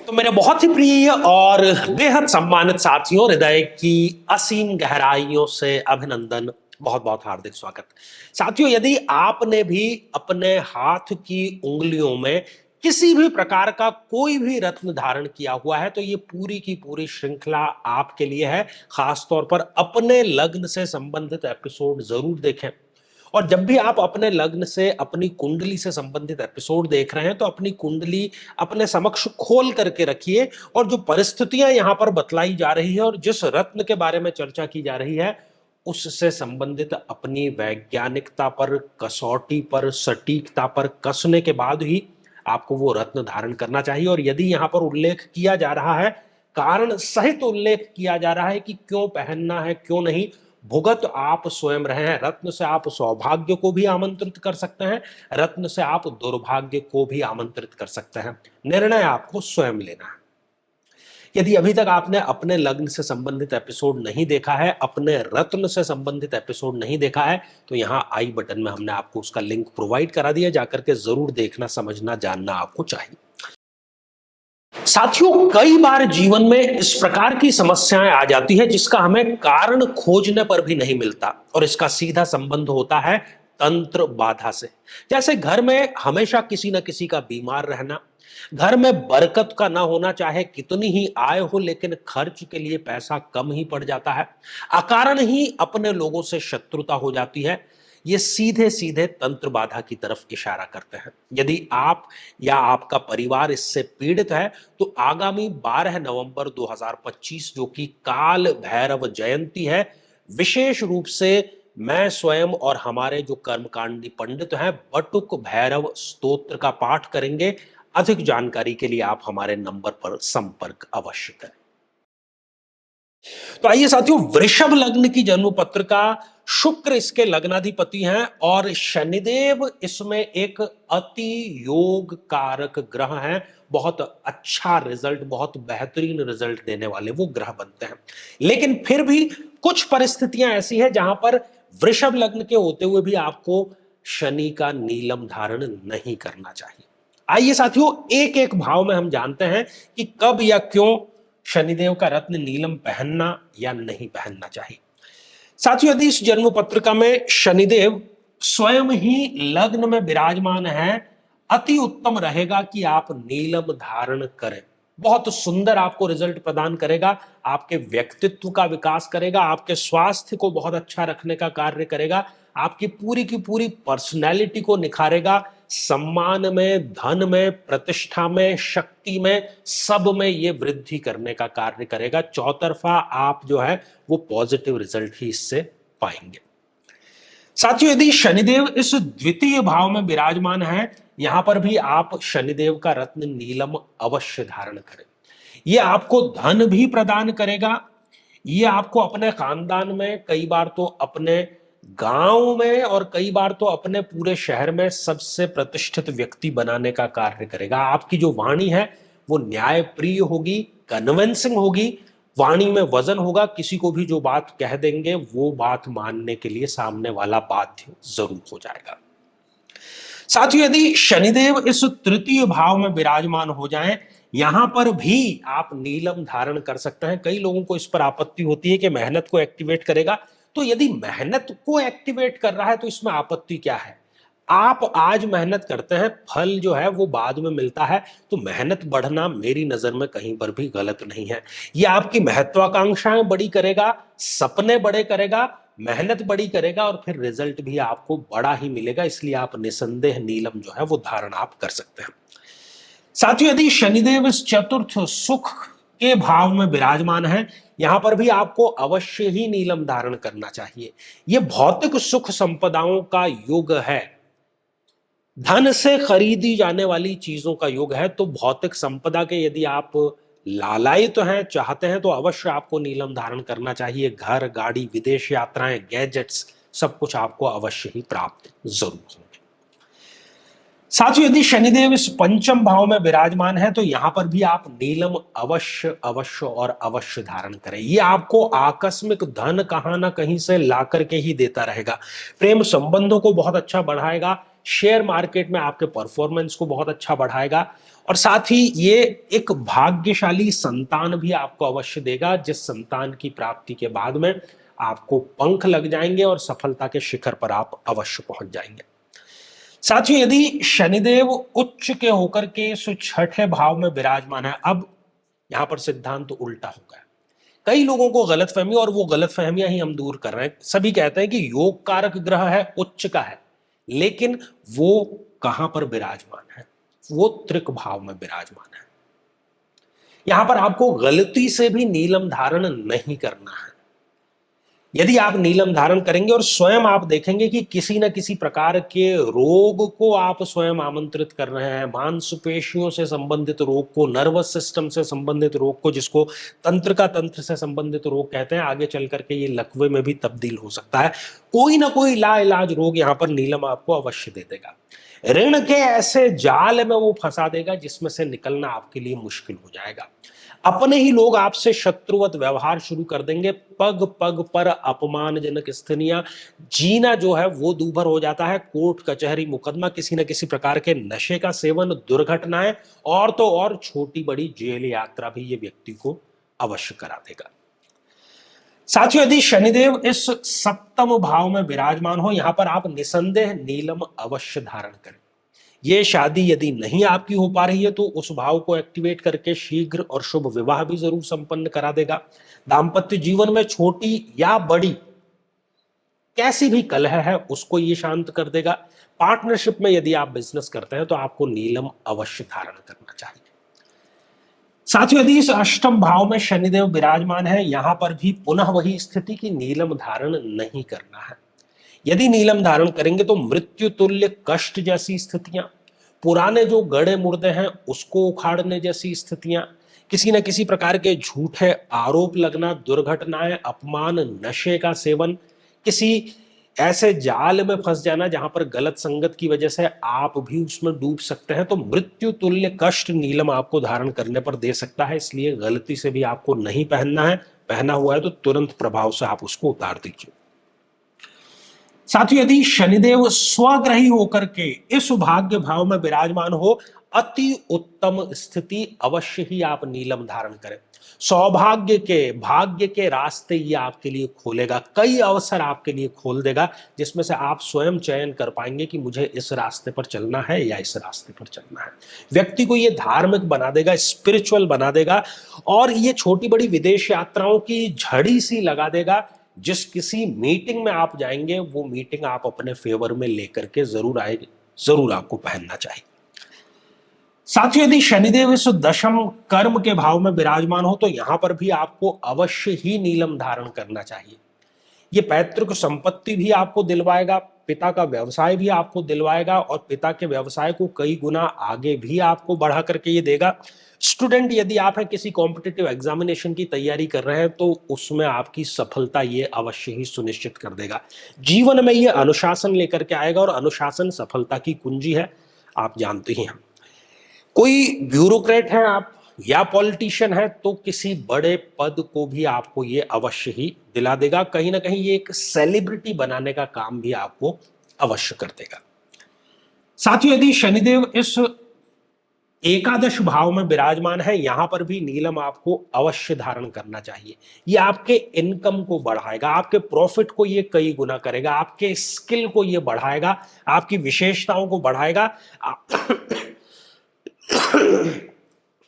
तो मेरे बहुत ही प्रिय और बेहद सम्मानित साथियों, हृदय की असीम गहराइयों से अभिनंदन, बहुत बहुत हार्दिक स्वागत। साथियों, यदि आपने भी अपने हाथ की उंगलियों में किसी भी प्रकार का कोई भी रत्न धारण किया हुआ है तो ये पूरी की पूरी श्रृंखला आपके लिए है। खास तौर पर अपने लग्न से संबंधित एपिसोड जरूर देखें। और जब भी आप अपने लग्न से, अपनी कुंडली से संबंधित एपिसोड देख रहे हैं तो अपनी कुंडली अपने समक्ष खोल करके रखिए और जो परिस्थितियां यहां पर बतलाई जा रही है और जिस रत्न के बारे में चर्चा की जा रही है उससे संबंधित अपनी वैज्ञानिकता पर, कसौटी पर, सटीकता पर कसने के बाद ही आपको वो रत्न धारण करना चाहिए। और यदि यहां पर उल्लेख किया जा रहा है, कारण सहित उल्लेख किया जा रहा है कि क्यों पहनना है, क्यों नहीं, भुगत आप स्वयं रहे हैं। रत्न से आप सौभाग्य को भी आमंत्रित कर सकते हैं, रत्न से आप दुर्भाग्य को भी आमंत्रित कर सकते हैं। निर्णय आपको स्वयं लेना है। यदि अभी तक आपने अपने लग्न से संबंधित एपिसोड नहीं देखा है, अपने रत्न से संबंधित एपिसोड नहीं देखा है, तो यहां आई बटन में हमने आपको उसका लिंक प्रोवाइड करा दिया, जाकर के जरूर देखना, समझना, जानना आपको चाहिए। साथियों, कई बार जीवन में इस प्रकार की समस्याएं आ जाती है जिसका हमें कारण खोजने पर भी नहीं मिलता और इसका सीधा संबंध होता है तंत्र बाधा से। जैसे घर में हमेशा किसी न किसी का बीमार रहना, घर में बरकत का ना होना, चाहे कितनी ही आय हो लेकिन खर्च के लिए पैसा कम ही पड़ जाता है, अकारण ही अपने लोगों से शत्रुता हो जाती है। ये सीधे सीधे तंत्र बाधा की तरफ इशारा करते हैं। यदि आप या आपका परिवार इससे पीड़ित है तो आगामी 12 नवंबर 2025 जो कि काल भैरव जयंती है, विशेष रूप से मैं स्वयं और हमारे जो कर्मकांडी पंडित हैं बटुक भैरव स्तोत्र का पाठ करेंगे। अधिक जानकारी के लिए आप हमारे नंबर पर संपर्क अवश्य करें। तो आइए साथियों, वृषभ लग्न की जन्म पत्रिका, शुक्र इसके लग्नाधिपति हैं और शनिदेव इसमें एक अति योग कारक ग्रह हैं। बहुत अच्छा रिजल्ट, बहुत बेहतरीन रिजल्ट देने वाले वो ग्रह बनते हैं। लेकिन फिर भी कुछ परिस्थितियां ऐसी हैं जहां पर वृषभ लग्न के होते हुए भी आपको शनि का नीलम धारण नहीं करना चाहिए। आइए साथियों, एक एक भाव में हम जानते हैं कि कब या क्यों शनिदेव का रत्न नीलम पहनना या नहीं पहनना चाहिए। साथियों, यदि इस जन्म पत्रिका में शनिदेव स्वयं ही लग्न में विराजमान है, अति उत्तम रहेगा कि आप नीलम धारण करें। बहुत सुंदर आपको रिजल्ट प्रदान करेगा, आपके व्यक्तित्व का विकास करेगा, आपके स्वास्थ्य को बहुत अच्छा रखने का कार्य करेगा, आपकी पूरी की पूरी पर्सनैलिटी को निखारेगा, सम्मान में, धन में, प्रतिष्ठा में, शक्ति में, सब में ये वृद्धि करने का कार्य करेगा। चौतरफा आप जो है वो पॉजिटिव रिजल्ट ही इससे पाएंगे। साथियों, यदि शनिदेव इस द्वितीय भाव में विराजमान है, यहां पर भी आप शनिदेव का रत्न नीलम अवश्य धारण करें। यह आपको धन भी प्रदान करेगा, ये आपको अपने खानदान में, कई बार तो अपने गांव में और कई बार तो अपने पूरे शहर में सबसे प्रतिष्ठित व्यक्ति बनाने का कार्य करेगा। आपकी जो वाणी है वो न्याय प्रिय होगी, कन्विंसिंग होगी, वाणी में वजन होगा, किसी को भी जो बात कह देंगे वो बात मानने के लिए सामने वाला बाध्य जरूर हो जाएगा। साथियों, यदि शनिदेव इस तृतीय भाव में विराजमान हो जाएं, यहां पर भी आप नीलम धारण कर सकते हैं। कई लोगों को इस पर आपत्ति होती है कि मेहनत को एक्टिवेट करेगा, तो यदि मेहनत को एक्टिवेट कर रहा है तो इसमें आपत्ति क्या है? आप आज मेहनत करते हैं, फल जो है वो बाद में मिलता है, तो मेहनत बढ़ना मेरी नजर में कहीं पर भी गलत नहीं है। ये आपकी महत्वाकांक्षाएं बड़ी करेगा, सपने बड़े करेगा, मेहनत बड़ी करेगा और फिर रिजल्ट भी आपको बड़ा ही मिलेगा। इसलिए आप निसंदेह नीलम जो है वो धारण आप कर सकते हैं। साथियों, यदि शनिदेव इस चतुर्थ सुख के भाव में विराजमान है, यहां पर भी आपको अवश्य ही नीलम धारण करना चाहिए। यह भौतिक सुख संपदाओं का युग है, धन से खरीदी जाने वाली चीजों का युग है। तो भौतिक संपदा के यदि आप लालायित तो हैं, चाहते हैं, तो अवश्य आपको नीलम धारण करना चाहिए। घर, गाड़ी, विदेश यात्राएं, गैजेट्स, सब कुछ आपको अवश्य ही प्राप्त जरूर होंगे। साथियों, यदि शनिदेव इस पंचम भाव में विराजमान है तो यहां पर भी आप नीलम अवश्य अवश्य और अवश्य धारण करें। ये आपको आकस्मिक धन कहां ना कहीं से ला करके ही देता रहेगा, प्रेम संबंधों को बहुत अच्छा बढ़ाएगा, शेयर मार्केट में आपके परफॉर्मेंस को बहुत अच्छा बढ़ाएगा, और साथ ही ये एक भाग्यशाली संतान भी आपको अवश्य देगा, जिस संतान की प्राप्ति के बाद में आपको पंख लग जाएंगे और सफलता के शिखर पर आप अवश्य पहुंच जाएंगे। साथियों, यदि शनिदेव उच्च के होकर के इस छठे भाव में विराजमान है, अब यहां पर सिद्धांत तो उल्टा हो गया। कई लोगों को गलतफहमी, और वो गलतफहमियां ही हम दूर कर रहे हैं। सभी कहते हैं कि योग कारक ग्रह है, उच्च का है, लेकिन वो कहां पर विराजमान है? वो त्रिक भाव में विराजमान है। यहां पर आपको गलती से भी नीलम धारण नहीं करना है। यदि आप नीलम धारण करेंगे और स्वयं आप देखेंगे कि किसी न किसी प्रकार के रोग को आप स्वयं आमंत्रित कर रहे हैं, मांसपेशियों से संबंधित रोग को, नर्वस सिस्टम से संबंधित रोग को, जिसको तंत्र का तंत्र से संबंधित रोग कहते हैं, आगे चल करके ये लकवे में भी तब्दील हो सकता है। कोई ना कोई लाइलाज रोग यहां पर नीलम आपको अवश्य दे देगा। ऋण के ऐसे जाल में वो फंसा देगा जिसमें से निकलना आपके लिए मुश्किल हो जाएगा। अपने ही लोग आपसे शत्रुवत व्यवहार शुरू कर देंगे। पग पग पर अपमानजनक स्थितियां, जीना जो है वो दूभर हो जाता है। कोर्ट कचहरी मुकदमा, किसी न किसी प्रकार के नशे का सेवन, दुर्घटनाएं, और तो और छोटी बड़ी जेल यात्रा भी ये व्यक्ति को अवश्य करा देगा। साथियों, यदि शनिदेव इस सप्तम भाव में विराजमान हो, यहां पर आप निसंदेह नीलम अवश्य धारण करें। ये शादी यदि नहीं आपकी हो पा रही है तो उस भाव को एक्टिवेट करके शीघ्र और शुभ विवाह भी जरूर संपन्न करा देगा। दाम्पत्य जीवन में छोटी या बड़ी कैसी भी कलह है उसको ये शांत कर देगा। पार्टनरशिप में यदि आप बिजनेस करते हैं तो आपको नीलम अवश्य धारण करना चाहिए। साथियों, यदि इस अष्टम भाव में शनिदेव विराजमान है, यहां पर भी पुनः वही स्थिति की नीलम धारण नहीं करना है। यदि नीलम धारण करेंगे तो मृत्यु तुल्य कष्ट जैसी स्थितियां, पुराने जो गड़े मुर्दे हैं उसको उखाड़ने जैसी स्थितियां, किसी न किसी प्रकार के झूठे आरोप लगना, दुर्घटनाएं, अपमान, नशे का सेवन, किसी ऐसे जाल में फंस जाना जहां पर गलत संगत की वजह से आप भी उसमें डूब सकते हैं, तो मृत्यु तुल्य कष्ट नीलम आपको धारण करने पर दे सकता है। इसलिए गलती से भी आपको नहीं पहनना है। पहना हुआ है तो तुरंत प्रभाव से आप उसको उतार दीजिए। साथियों, यदि शनिदेव स्वग्रही होकर के इस भाग्य भाव में विराजमान हो, अति उत्तम स्थिति, अवश्य ही आप नीलम धारण करें। सौभाग्य के, भाग्य के रास्ते ये आपके लिए खोलेगा। कई अवसर आपके लिए खोल देगा जिसमें से आप स्वयं चयन कर पाएंगे कि मुझे इस रास्ते पर चलना है या इस रास्ते पर चलना है। व्यक्ति को ये धार्मिक बना देगा, स्पिरिचुअल बना देगा, और ये छोटी बड़ी विदेश यात्राओं की झड़ी सी लगा देगा। जिस किसी मीटिंग में आप जाएंगे वो मीटिंग आप अपने फेवर में लेकर के जरूर आएगी, जरूर आपको पहनना चाहिए। साथियों, यदि शनिदेव इस दशम कर्म के भाव में विराजमान हो तो यहां पर भी आपको अवश्य ही नीलम धारण करना चाहिए। ये पैतृक संपत्ति भी आपको दिलवाएगा, पिता का व्यवसाय भी आपको दिलवाएगा, और पिता के व्यवसाय को कई गुना आगे भी आपको बढ़ा करके ये देगा। स्टूडेंट यदि आप हैं, किसी कॉम्पिटिटिव एग्जामिनेशन की तैयारी कर रहे हैं, तो उसमें आपकी सफलता ये अवश्य ही सुनिश्चित कर देगा। जीवन में ये अनुशासन लेकर के आएगा, और अनुशासन सफलता की कुंजी है, आप जानते ही हैं। कोई ब्यूरोक्रेट है आप या पॉलिटिशियन है तो किसी बड़े पद को भी आपको ये अवश्य ही दिला देगा। कहीं ना कहीं ये एक सेलिब्रिटी बनाने का काम भी आपको अवश्य कर देगा। साथियों, यदि शनिदेव इस एकादश भाव में विराजमान है, यहां पर भी नीलम आपको अवश्य धारण करना चाहिए। ये आपके इनकम को बढ़ाएगा, आपके प्रॉफिट को ये कई गुना करेगा, आपके स्किल को ये बढ़ाएगा, आपकी विशेषताओं को बढ़ाएगा।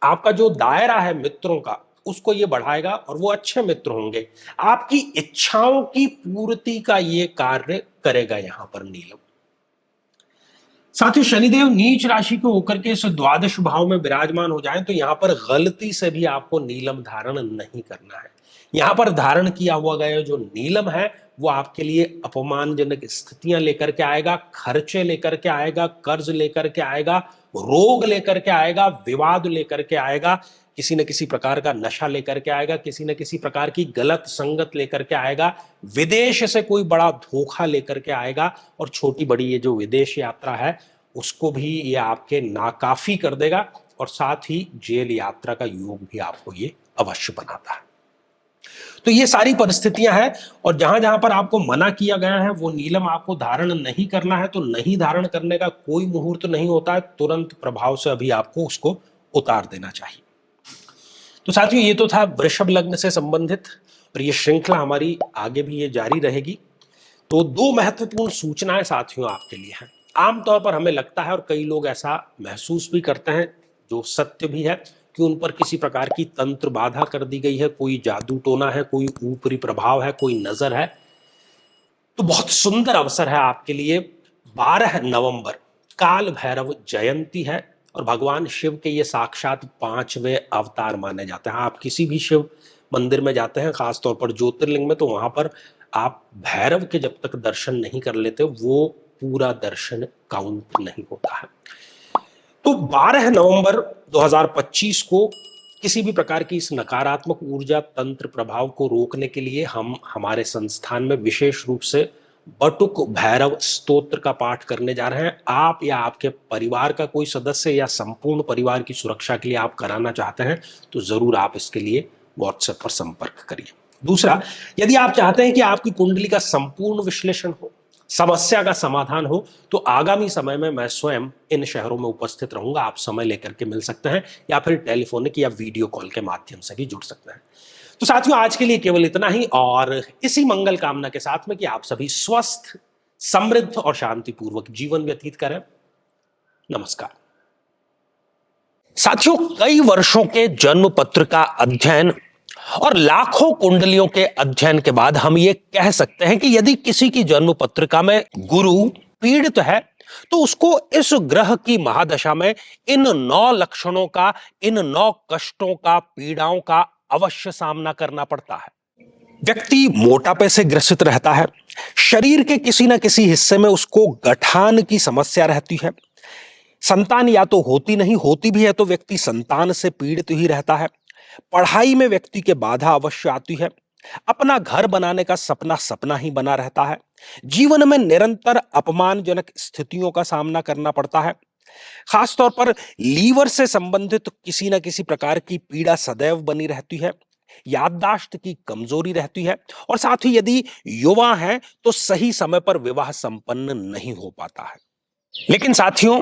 आपका जो दायरा है मित्रों का उसको ये बढ़ाएगा, और वो अच्छे मित्र होंगे। आपकी इच्छाओं की पूर्ति का ये कार्य करेगा यहां पर नीलम। साथ ही शनिदेव नीच राशि को होकर के इस द्वादश भाव में विराजमान हो जाए तो यहां पर गलती से भी आपको नीलम धारण नहीं करना है। यहां पर धारण किया हुआ गया जो नीलम है वो आपके लिए अपमानजनक स्थितियां लेकर के आएगा, खर्चे लेकर के आएगा, कर्ज लेकर के आएगा, रोग लेकर के आएगा, विवाद लेकर के आएगा, किसी न किसी प्रकार का नशा लेकर के आएगा, किसी न किसी प्रकार की गलत संगत लेकर के आएगा, विदेश से कोई बड़ा धोखा लेकर के आएगा, और छोटी बड़ी ये जो विदेश यात्रा है उसको भी ये आपके नाकाफी कर देगा, और साथ ही जेल यात्रा का योग भी आपको ये अवश्य बनाता है। तो ये सारी परिस्थितियां हैं, और जहां जहां पर आपको मना किया गया है वो नीलम आपको धारण नहीं करना है, तो नहीं धारण करने का कोई मुहूर्त नहीं होता है, तुरंत प्रभाव से अभी आपको उसको उतार देना चाहिए। तो साथियों, ये तो था वृषभ लग्न से संबंधित, और ये श्रृंखला हमारी आगे भी ये जारी रहेगी। तो दो महत्वपूर्ण सूचनाएं साथियों आपके लिए हैं। आमतौर पर हमें लगता है, और कई लोग ऐसा महसूस भी करते हैं, जो सत्य भी है, कि उन पर किसी प्रकार की तंत्र बाधा कर दी गई है, कोई जादू टोना है, कोई ऊपरी प्रभाव है, कोई नजर है। तो बहुत सुंदर अवसर है आपके लिए। 12 नवंबर काल भैरव जयंती है, और भगवान शिव के ये साक्षात 5वें अवतार माने जाते हैं। आप किसी भी शिव मंदिर में जाते हैं, खासतौर पर ज्योतिर्लिंग में, तो वहां पर आप भैरव के जब तक दर्शन नहीं कर लेते, वो पूरा दर्शन काउंट नहीं होता है। तो 12 नवंबर 2025 को किसी भी प्रकार की इस नकारात्मक ऊर्जा तंत्र प्रभाव को रोकने के लिए हम हमारे संस्थान में विशेष रूप से बटुक भैरव स्तोत्र का पाठ करने जा रहे हैं। आप या आपके परिवार का कोई सदस्य या संपूर्ण परिवार की सुरक्षा के लिए आप कराना चाहते हैं, तो जरूर आप इसके लिए व्हाट्सएप पर संपर्क करिए। दूसरा, यदि आप चाहते हैं कि आपकी कुंडली का संपूर्ण विश्लेषण हो, समस्या का समाधान हो, तो आगामी समय में मैं स्वयं इन शहरों में उपस्थित रहूंगा। आप समय लेकर के मिल सकते हैं, या फिर टेलीफोनिक या वीडियो कॉल के माध्यम से भी जुड़ सकते हैं। तो साथियों, आज के लिए केवल इतना ही, और इसी मंगल कामना के साथ में कि आप सभी स्वस्थ, समृद्ध और शांतिपूर्वक जीवन व्यतीत करें। नमस्कार साथियों, कई वर्षों के जन्म पत्र का अध्ययन और लाखों कुंडलियों के अध्ययन के बाद हम ये कह सकते हैं कि यदि किसी की जन्म पत्रिका में गुरु पीड़ित है, तो उसको इस ग्रह की महादशा में इन 9 लक्षणों का, इन 9 कष्टों का, पीड़ाओं का अवश्य सामना करना पड़ता है। व्यक्ति मोटापे से ग्रसित रहता है, शरीर के किसी न किसी हिस्से में उसको गठान की समस्या रहती है, संतान या तो होती नहीं, होती भी है तो व्यक्ति संतान से पीड़ित ही रहता है, पढ़ाई में व्यक्ति के बाधा अवश्य आती है, अपना घर बनाने का सपना सपना ही बना रहता है, जीवन में निरंतर अपमानजनक स्थितियों का सामना करना पड़ता है, खासतौर पर लीवर से संबंधित किसी न किसी प्रकार की पीड़ा सदैव बनी रहती है, याददाश्त की कमजोरी रहती है, और साथ ही यदि युवा हैं तो सही समय पर विवाह संपन्न नहीं हो पाता है। लेकिन साथियों,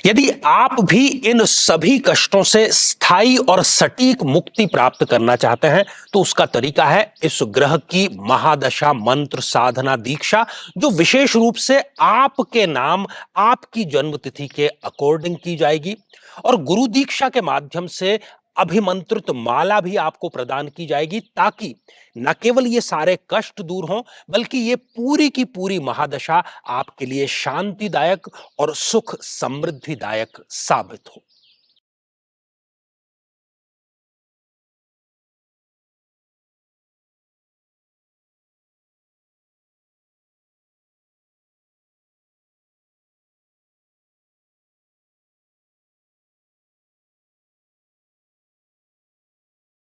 यदि आप भी इन सभी कष्टों से स्थायी और सटीक मुक्ति प्राप्त करना चाहते हैं, तो उसका तरीका है इस ग्रह की महादशा मंत्र साधना दीक्षा, जो विशेष रूप से आपके नाम, आपकी जन्मतिथि के अकॉर्डिंग की जाएगी, और गुरु दीक्षा के माध्यम से अभिमंत्रित माला भी आपको प्रदान की जाएगी, ताकि न केवल ये सारे कष्ट दूर हों, बल्कि ये पूरी की पूरी महादशा आपके लिए शांतिदायक और सुख समृद्धिदायक साबित हो।